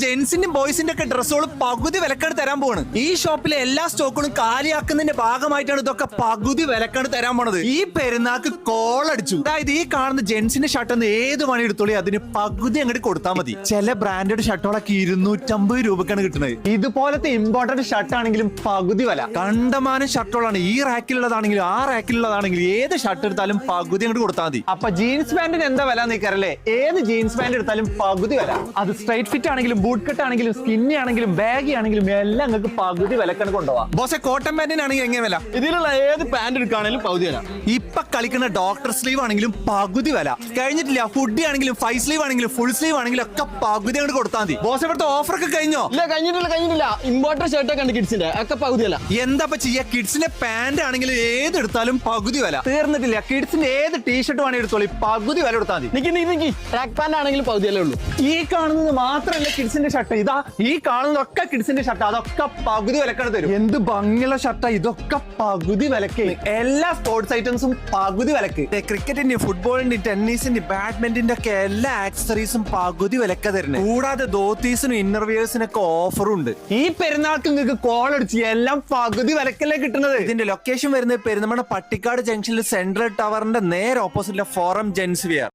ജെൻസിന്റെയും ബോയ്സിന്റെ ഒക്കെ ഡ്രസ്സുകൾ പകുതി വിലക്കാണ് തരാൻ പോവാണ്. ഈ ഷോപ്പിലെ എല്ലാ സ്റ്റോക്കുകളും കാലിയാക്കുന്നതിന്റെ ഭാഗമായിട്ടാണ് ഇതൊക്കെ പകുതി വിലക്കാണ് തരാൻ പോണത്. ഈ പെരുന്നാക്ക് കോളടിച്ചു. അതായത് ഈ കാണുന്ന ജെൻസിന്റെ ഷർട്ട് ഒന്ന് ഏത് പണി എടുത്തോളി അതിന് പകുതി അങ്ങോട്ട് കൊടുത്താൽ മതി. ചില ബ്രാൻഡഡ് ഷർട്ടുകളൊക്കെ 250 രൂപക്കാണ് കിട്ടുന്നത്. ഇതുപോലത്തെ ഇമ്പോർട്ടന്റ് ഷർട്ട് ആണെങ്കിലും പകുതി വില. കണ്ടമാനം ഷർട്ടുകളാണ്. ഈ റാക്കിലുള്ളതാണെങ്കിലും ആ റാക്കിലുള്ളതാണെങ്കിലും ഏത് ഷർട്ട് എടുത്താലും പകുതി അങ്ങോട്ട് കൊടുത്താൽ മതി. അപ്പൊ ജീൻസ് പാന്റിന് എന്താ വില നിൽക്കാറല്ലേ? ഏത് ജീൻസ് പാന്റ് എടുത്താലും പകുതി വില. അത് സ്ട്രൈറ്റ് ഫിറ്റ് ആണെങ്കിലും ബൂട്ട് കട്ട് ആണെങ്കിലും സ്കിന്നി ആണെങ്കിലും ബാഗി ആണെങ്കിലും എല്ലാം നിങ്ങൾക്ക് പകുതി വിലക്കാണ് കൊണ്ടുപോകാം. ബോസെ കോട്ടൺ പാന്റിനാണെങ്കിൽ എങ്ങനെ വില? ഇതിലുള്ള ഏത് പാന്റ് എടുക്കുകയാണെങ്കിലും പകുതി വില. ഇപ്പൊ കളിക്കുന്ന ഡോക്ടർ സ്ലീവ് ആണെങ്കിലും പകുതി വില. കഴിഞ്ഞിട്ടില്ല, ഹുഡി ആണെങ്കിലും 5 സ്ലീവ് ആണെങ്കിലും ഫുൾ സ്ലീവ് ആണെങ്കിലും ഒക്കെ പകുതി അങ്ങോട്ട് കൊടുത്താൽ മതി. ബോസ് ഇവിടുത്തെ ഓഫർ ഒക്കെ കഴിഞ്ഞോ? ഇല്ല, കഴിഞ്ഞിട്ടില്ല. ഇമ്പോർട്ടന്റ് ഷർട്ട് ഒക്കെ ഉണ്ട് കിഡ്സിന്റെ, ഒക്കെ പകുതി വില. എന്താ ചെയ്യാ? കിഡ്സിന്റെ പാന്റ് ആണെങ്കിലും ഏതെടുത്താലും പകുതി വില. തീർന്നിട്ടില്ല, കിഡ്സിന്റെ ഏത് ടീഷർട്ട് വേണമെങ്കിൽ എടുത്തോളി പകുതി വില കൊടുത്താൽ മതി. നിക്ക് ട്രാക്ക് പാന്റ് ആണെങ്കിലും പകുതി വില ഉള്ളൂ. ഈ കാണുന്നത് മാത്രമല്ല കിഡ്സിന്റെ ഷർട്ട്. ഇതാ ഈ കാണുന്നതൊക്കെ കിഡ്സിന്റെ ഷർട്ട്. അതൊക്കെ പകുതി വിലക്കാണ് തരും. എന്ത് ഭംഗിയുള്ള ഷർട്ടാ ഇതൊക്കെ പകുതി വിലക്ക്. എല്ലാ സ്പോർട്സ് ഐറ്റംസും പകുതി വിലക്ക്. ക്രിക്കറ്റിന്റെ, ഫുട്ബോളിന്റെ, ടെന്നീസിന്റെ, ബാഡ്മിന്റന്റെ ഒക്കെ എല്ലാ ആക്സസറീസും പകുതി വിലക്ക തരുന്നത്. കൂടാതെ ധോത്തീസിനും ഇന്നർവിയേഴ്സിനൊക്കെ ഓഫറും ഉണ്ട്. ഈ പെരുന്നാൾക്ക് നിങ്ങൾക്ക് കോൾ അടിച്ച് എല്ലാം പകുതി വിലക്കല്ലേ കിട്ടുന്നത്. ഇതിന്റെ ലൊക്കേഷൻ വരുന്നത് പെരുന്തൽമണ്ണ പട്ടിക്കാട് ജംഗ്ഷനിൽ സെൻട്രൽ ടവറിന്റെ നേരെ ഓപ്പോസിറ്റിലെ ഫോറം ജെൻസ് വിയർ.